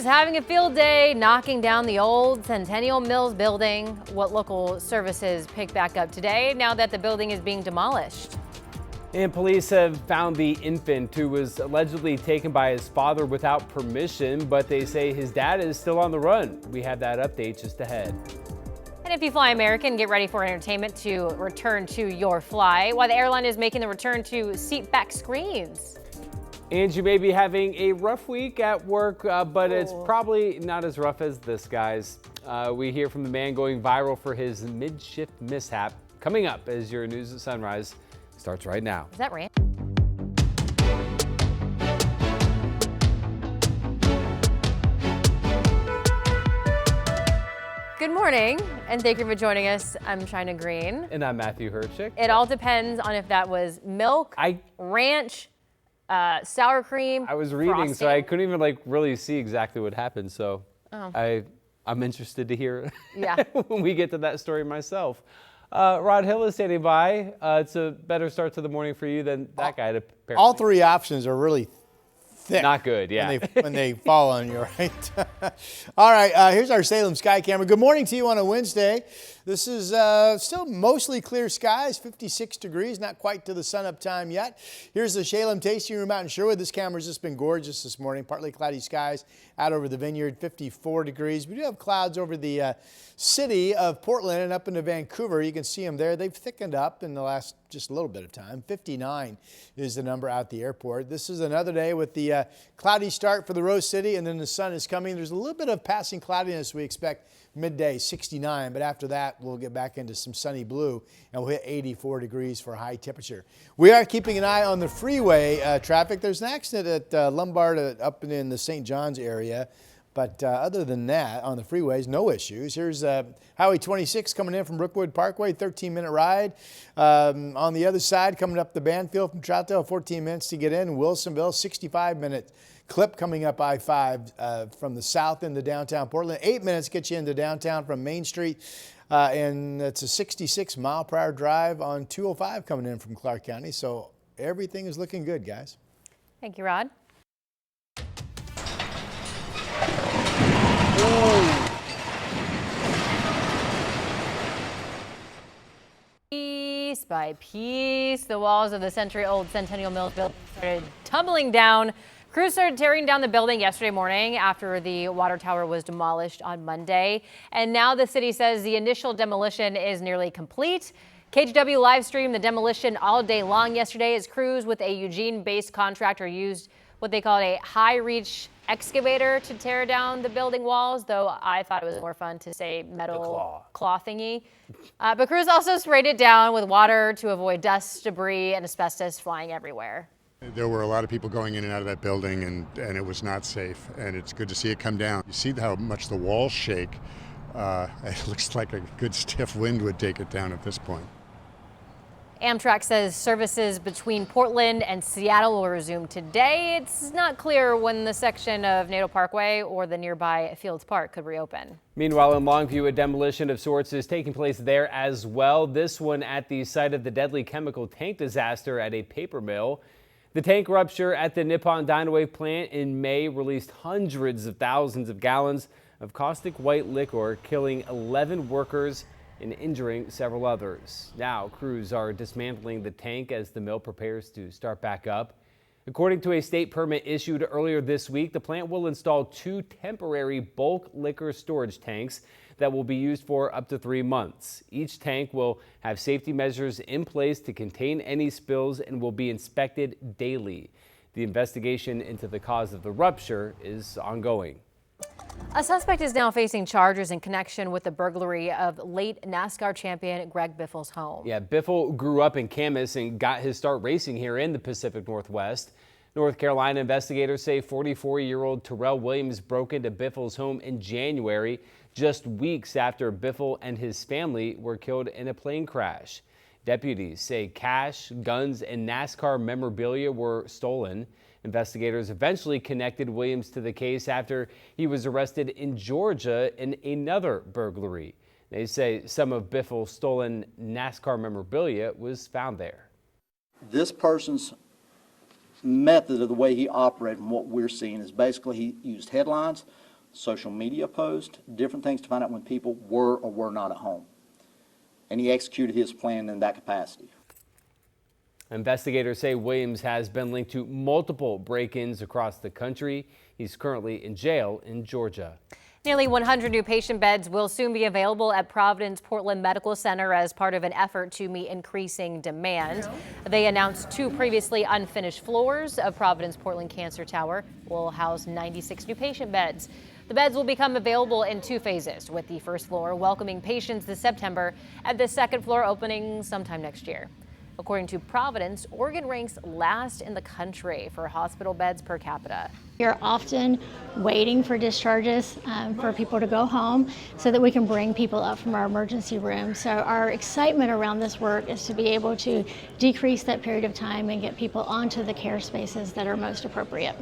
crews having a field day knocking down the old Centennial Mills building. What local services pick back up today now that the building is being demolished? And police have found the infant who was allegedly taken by his father without permission, but they say his dad is still on the run. We have that update just ahead. And if you fly American, get ready for entertainment to return to your flight, while the airline is making the return to seat back screens. And you may be having a rough week at work, but it's probably not as rough as this, guys. We hear from the man going viral for his mid-shift mishap. Coming up as your news at sunrise starts right now. Is that Rand? Good morning, and thank you for joining us. I'm China Green. And I'm Matthew Herchick. It all depends on if that was milk, ranch, sour cream. I was reading, frosting. so I couldn't even really see exactly what happened. So I'm interested to hear when we get to that story myself. Rod Hill is standing by. It's a better start to the morning for you than that guy. Apparently. All three options are really thick. Not good, yeah. When they fall on you, right? All right, here's our Salem sky camera. Good morning to you on a Wednesday. This is still mostly clear skies, 56 degrees, not quite to the sun-up time yet. Here's the Salem Tasting Room out in Sherwood. This camera's just been gorgeous this morning. Partly cloudy skies out over the vineyard, 54 degrees. We do have clouds over the city of Portland and up into Vancouver. You can see them there. They've thickened up in the last just a little bit of time. 59 is the number out the airport. This is another day with the cloudy start for the Rose City, and then the sun is coming. There's a little bit of passing cloudiness we expect midday, 69, but after that we'll get back into some sunny blue and we'll hit 84 degrees for high temperature. We are keeping an eye on the freeway traffic. There's an accident at Lombard up in the St. John's area, but other than that, on the freeways, no issues. Here's Highway 26 coming in from Brookwood Parkway, 13-minute ride. On the other side, coming up the Banfield from Troutdale, 14 minutes to get in. Wilsonville, 65-minute clip coming up I-5 from the south into downtown Portland. 8 minutes gets you into downtown from Main Street. And it's a 66-mile-per-hour drive on 205 coming in from Clark County. So everything is looking good, guys. Thank you, Rod. Piece by piece, the walls of the century-old Centennial Mills building started tumbling down. Crews started tearing down the building yesterday morning after the water tower was demolished on Monday. And now the city says the initial demolition is nearly complete. KGW live streamed the demolition all day long yesterday as crews with a Eugene-based contractor used what they called a high-reach excavator to tear down the building walls, though I thought it was more fun to say metal claw thingy. But crews also sprayed it down with water to avoid dust, debris, and asbestos flying everywhere. There were a lot of people going in and out of that building, and it was not safe, and it's good to see it come down. You see how much the walls shake. It looks like a good stiff wind would take it down at this point. Amtrak says services between Portland and Seattle will resume today. It's not clear when the section of Natal Parkway or the nearby Fields Park could reopen. Meanwhile, in Longview, a demolition of sorts is taking place there as well. This one at the site of the deadly chemical tank disaster at a paper mill. The tank rupture at the Nippon Dynawave plant in May released hundreds of thousands of gallons of caustic white liquor, killing 11 workers and injuring several others. Now, crews are dismantling the tank as the mill prepares to start back up. According to a state permit issued earlier this week, the plant will install 2 temporary bulk liquor storage tanks that will be used for up to 3 months. Each tank will have safety measures in place to contain any spills and will be inspected daily. The investigation into the cause of the rupture is ongoing. A suspect is now facing charges in connection with the burglary of late NASCAR champion Greg Biffle's home. Yeah, Biffle grew up in Camas and got his start racing here in the Pacific Northwest. North Carolina investigators say 44-year-old Terrell Williams broke into Biffle's home in January, just weeks after Biffle and his family were killed in a plane crash. Deputies say cash, guns, and NASCAR memorabilia were stolen. Investigators eventually connected Williams to the case after he was arrested in Georgia in another burglary. They say some of Biffle's stolen NASCAR memorabilia was found there. This person's method of the way he operated and what we're seeing is basically he used headlines social media posts, different things to find out when people were or were not at home. And he executed his plan in that capacity. Investigators say Williams has been linked to multiple break-ins across the country. He's currently in jail in Georgia. Nearly 100 new patient beds will soon be available at Providence Portland Medical Center as part of an effort to meet increasing demand. They announced 2 previously unfinished floors of Providence Portland Cancer Tower will house 96 new patient beds. The beds will become available in 2 phases, with the first floor welcoming patients this September and the second floor opening sometime next year. According to Providence, Oregon ranks last in the country for hospital beds per capita. You're often waiting for discharges for people to go home so that we can bring people up from our emergency room. So our excitement around this work is to be able to decrease that period of time and get people onto the care spaces that are most appropriate.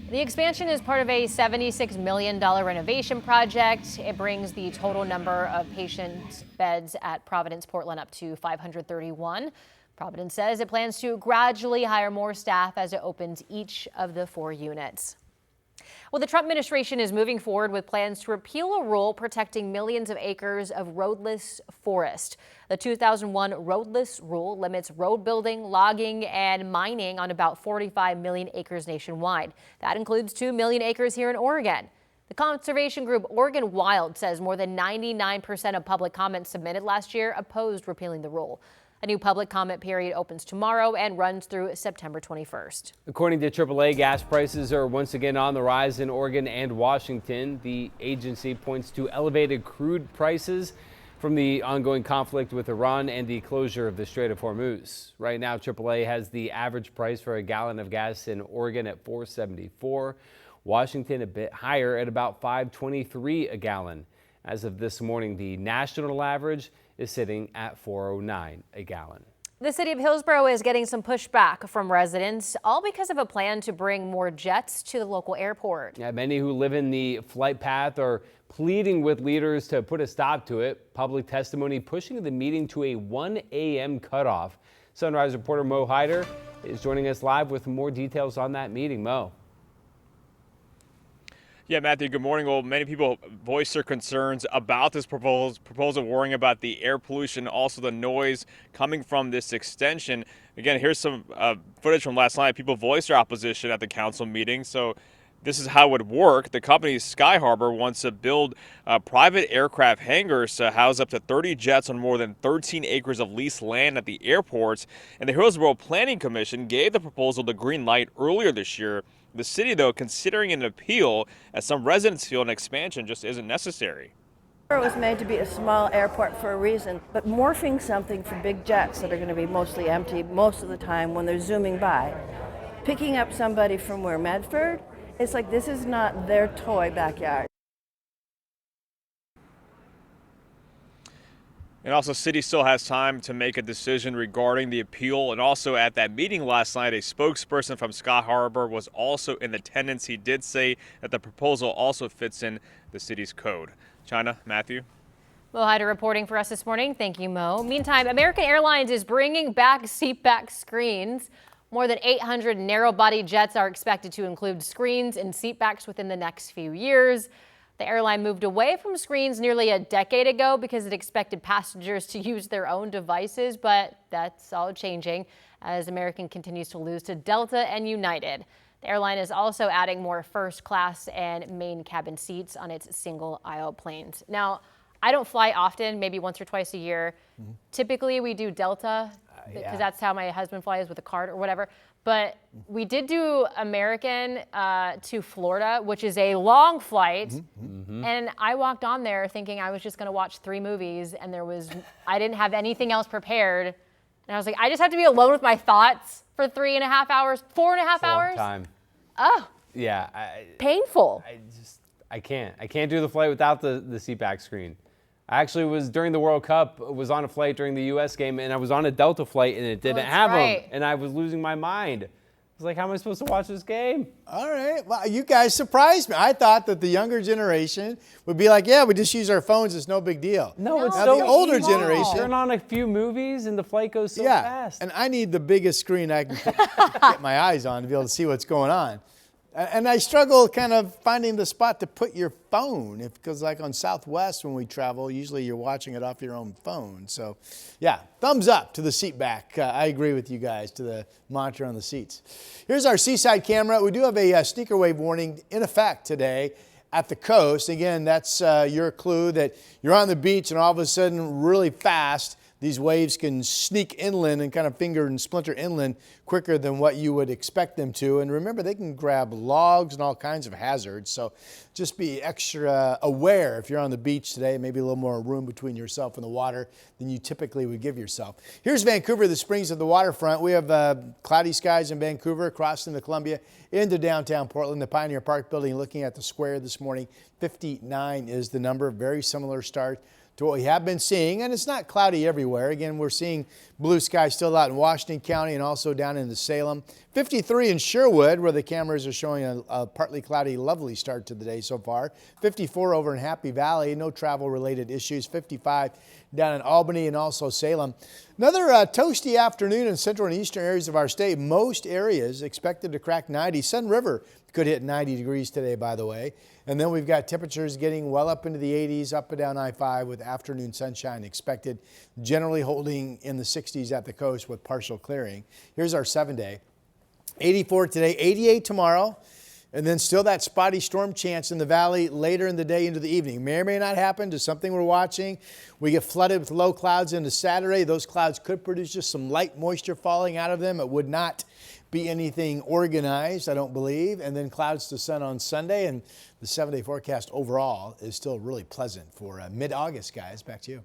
The expansion is part of a $76 million renovation project. It brings the total number of patient beds at Providence Portland up to 531. Providence says it plans to gradually hire more staff as it opens each of the 4 units. Well, the Trump administration is moving forward with plans to repeal a rule protecting millions of acres of roadless forest. The 2001 roadless rule limits road building, logging, and mining on about 45 million acres nationwide. That includes 2 million acres here in Oregon. The conservation group Oregon Wild says more than 99% of public comments submitted last year opposed repealing the rule. A new public comment period opens tomorrow and runs through September 21st. According to AAA, gas prices are once again on the rise in Oregon and Washington. The agency points to elevated crude prices from the ongoing conflict with Iran and the closure of the Strait of Hormuz. Right now, AAA has the average price for a gallon of gas in Oregon at $4.74. Washington a bit higher at about $5.23 a gallon. As of this morning, the national average is sitting at $4.09 a gallon. The city of Hillsboro is getting some pushback from residents, all because of a plan to bring more jets to the local airport. Yeah, many who live in the flight path are pleading with leaders to put a stop to it. Public testimony pushing the meeting to a 1 a.m. cutoff. Sunrise reporter Mo Hyder is joining us live with more details on that meeting. Mo. Yeah, Matthew, good morning. Well, many people voice their concerns about this proposal, worrying about the air pollution, also the noise coming from this extension. Again, here's some footage from last night. People voiced their opposition at the council meeting. So this is how it would work. The company Sky Harbor wants to build private aircraft hangars to house up to 30 jets on more than 13 acres of leased land at the airports. And the Hillsboro Planning Commission gave the proposal the green light earlier this year. The city, though, considering an appeal, as some residents feel an expansion just isn't necessary. It was made to be a small airport for a reason, but morphing something for big jets that are going to be mostly empty most of the time when they're zooming by, picking up somebody from where Medford, it's like this is not their toy backyard. And also, city still has time to make a decision regarding the appeal. And also at that meeting last night, a spokesperson from Sky Harbor was also in attendance. He did say that the proposal also fits in the city's code. China, Matthew. Mo Hyder reporting for us this morning. Thank you, Mo. Meantime, American Airlines is bringing back seatback screens. More than 800 narrow-body jets are expected to include screens and seatbacks within the next few years. The airline moved away from screens nearly a decade ago because it expected passengers to use their own devices, but that's all changing as American continues to lose to Delta and United. The airline is also adding more first class and main cabin seats on its single aisle planes. Now, I don't fly often, maybe once or twice a year. Typically, we do Delta because that's how my husband flies with a card or whatever. But we did do American to Florida, which is a long flight. And I walked on there thinking I was just going to watch 3 movies, and I didn't have anything else prepared. And I was like, I just have to be alone with my thoughts for 3.5 hours, 4.5 hours. Long time. Oh. Yeah. Painful. I can't do the flight without the seatback screen. I actually was during the World Cup, was on a flight during the U.S. game, and I was on a Delta flight, and it didn't have them, and I was losing my mind. I was like, how am I supposed to watch this game? All right. Well, you guys surprised me. I thought that the younger generation would be like, yeah, we just use our phones. It's no big deal. No, it's now so the older small. generation. Turn on a few movies, and the flight goes so fast. And I need the biggest screen I can get my eyes on to be able to see what's going on. And I struggle kind of finding the spot to put your phone, because like on Southwest when we travel, usually you're watching it off your own phone. So yeah, thumbs up to the seat back. I agree with you guys, to the monitor on the seats. Here's our seaside camera. We do have a sneaker wave warning in effect today at the coast. Again, that's your clue that you're on the beach and all of a sudden really fast, these waves can sneak inland and kind of finger and splinter inland quicker than what you would expect them to. And remember, they can grab logs and all kinds of hazards. So just be extra aware if you're on the beach today, maybe a little more room between yourself and the water than you typically would give yourself. Here's Vancouver, the Springs of the waterfront. We have cloudy skies in Vancouver, crossing the Columbia into downtown Portland, the Pioneer Park building, looking at the square this morning. 59 is the number, very similar start to what we have been seeing, and it's not cloudy everywhere. Again, we're seeing blue sky still out in Washington County and also down into Salem. 53 in Sherwood, where the cameras are showing a partly cloudy, lovely start to the day so far. 54 over in Happy Valley, no travel-related issues. 55 down in Albany and also Salem. Another toasty afternoon in central and eastern areas of our state. Most areas expected to crack 90. Sun River could hit 90 degrees today, by the way. And then we've got temperatures getting well up into the 80s, up and down I-5 with afternoon sunshine expected, generally holding in the 60s at the coast with partial clearing. Here's our 7-day. 84 today, 88 tomorrow, and then still that spotty storm chance in the valley later in the day into the evening. May or may not happen, just something we're watching. We get flooded with low clouds into Saturday. Those clouds could produce just some light moisture falling out of them. It would not be anything organized, I don't believe. And then clouds to sun on Sunday, and the 7-day forecast overall is still really pleasant for mid-August, guys. Back to you.